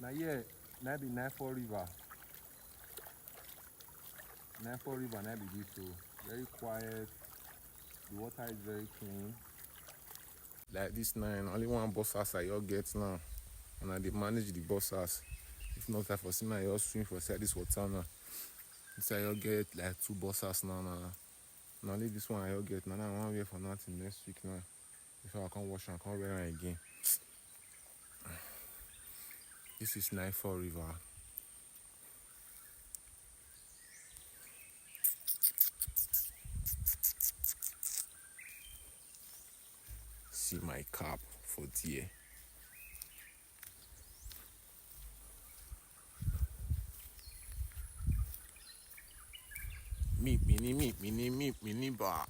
Now yeah, that be Nafo River. Nafo River, that be this so very quiet. The water is very clean. Like this now, only one bus house I all get now. And I dey manage the bus house. If not, I for see my all swim for side this water now. This I all get like 2 bus house now. Now only this one I all get now. I want wait for nothing next week now. Before I can wash and come wear it again. This is Nafo River. See my cap for there. Meet mini bar.